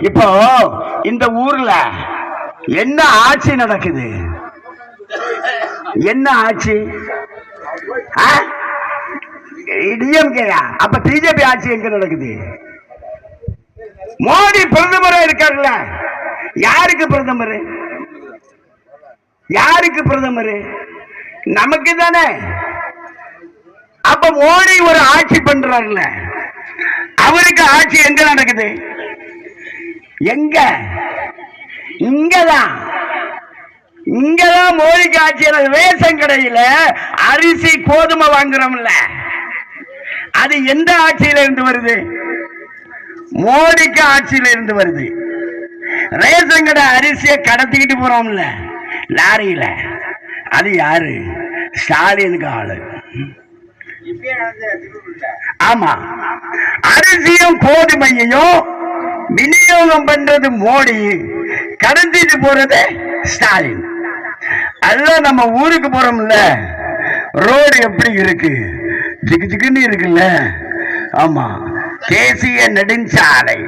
இப்போ இந்த ஊர்ல என்ன ஆட்சி நடக்குது? என்ன ஆட்சி? டிஎம்கேயா? அப்ப பிஜேபி ஆட்சி எங்க நடக்குது? மோடி பிரதமரா இருக்காருல்ல, யாருக்கு பிரதமர்? யாருக்கு பிரதமர்? நமக்கு தானே. அப்ப மோடி ஒரு ஆட்சி பண்றாருல்ல, அவருக்கு ஆட்சி எங்க நடக்குது? எங்க? இங்கதான். இங்கதான் மோடிக்கு ஆட்சி. ரேஷன் கடையில அரிசி கோதுமை வாங்குறோம்ல, அது எந்த ஆட்சியில இருந்து வருது? மோடிக்கு ஆட்சியில இருந்து வருது. ரேஷன் கடை அரிசியை கடத்திக்கிட்டு போறோம்ல லாரியில, அது யாரு? ஸ்டாலினுக்கு ஆளு. ஆமா, அரிசியும் கோதுமையையும் விநியோகம் பண்றது மோடி, கடத்திட்டு போறது ஸ்டாலின். அதுதான் நம்ம ஊருக்கு போறோம்ல, ரோடு எப்படி இருக்கு? ஜிக்கு ஜிக்குன்னு இருக்குல்ல. ஆமா, தேசிய நெடுஞ்சாலை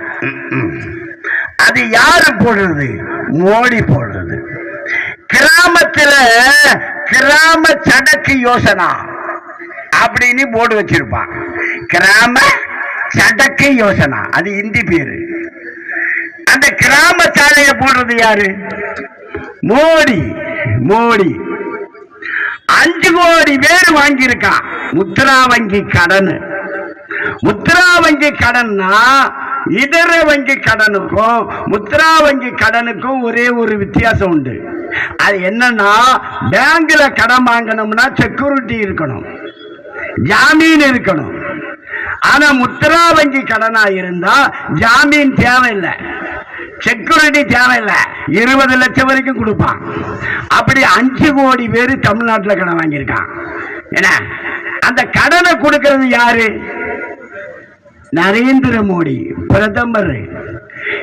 அது யாரு போடுறது? மோடி போடுறது. கிராமத்துல கிராம சடக்கு யோசனா அப்படின்னு போர்டு வச்சிருப்பான். கிராம சடக்கு யோசனா, அது இந்தி பேரு. அந்த கிராம சாலையை போடுறது யாரு? மோடி. மோடி 5 கோடி பேர் வாங்கியிருக்கான் முத்ரா வங்கி கடன். முத்ரா வங்கி கடன்னா இதர வங்கி கடனுக்கும் முத்ரா வங்கி கடனுக்கும் ஒரே ஒரு வித்தியாசம் உண்டு. அது என்னன்னா, பேங்க்ல கடன் வாங்கணும்னா செக்யூரிட்டி இருக்கணும், ஜாமீன் இருக்கணும். ஆனா முத்ரா வங்கி கடனா இருந்தா ஜாமீன் தேவையில்லை, செக்யூரிட்டி தேவையில்லை, 20 லட்சம் வரைக்கும் கொடுப்பான். அப்படி 5 கோடி பேர் தமிழ்நாட்டில் கடன் வாங்கியிருக்கான். என்ன, அந்த கடனை கொடுக்கிறது யாரு? நரேந்திர மோடி பிரதமர்.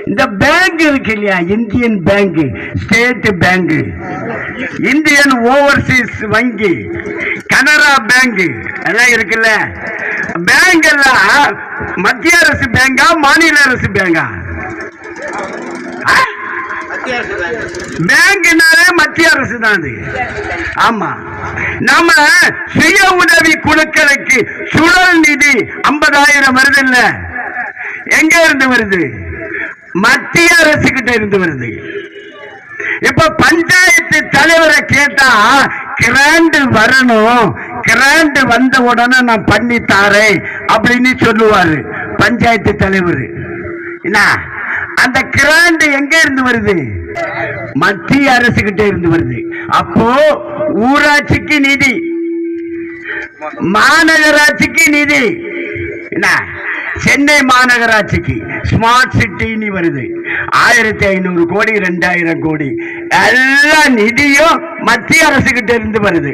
இந்த பேங்க் இருக்கு இல்லையா, Indian bank, state bank, Indian Overseas வங்கி, கனரா பேங்க் எல்லாம் இருக்குல்ல. பேங்க் எல்லாம் மத்திய அரசு பேங்கா மாநில அரசு பேங்கா? பேங்க்னாலே மத்திய அரசு தான் அது. ஆமா, நம்ம சுய உதவி குழுக்களுக்கு சுழல் நிதி 50,000 வருது இல்ல, எங்க இருந்து வருது? மத்திய அரசு கிட்ட இருந்து வருது. இப்ப பஞ்சாயத்து தலைவரை கேட்டா கிராண்ட் வரணும், கிராண்ட் வந்த உடனே நான் பண்ணி தாரேன் அப்படின்னு சொல்லுவாரு பஞ்சாயத்து தலைவர். என்ன, அந்த கிராண்ட் எங்க இருந்து வருது? மத்திய அரசு கிட்ட இருந்து வருது. அப்போ ஊராட்சிக்கு நிதி, மாநகராட்சிக்கு நிதி. என்ன, சென்னை மாநகராட்சிக்கு ஸ்மார்ட் சிட்டி வருது, 1500 கோடி 2000 கோடி, எல்லா நிதியும் மத்திய அரசு கிட்ட இருந்து வருது.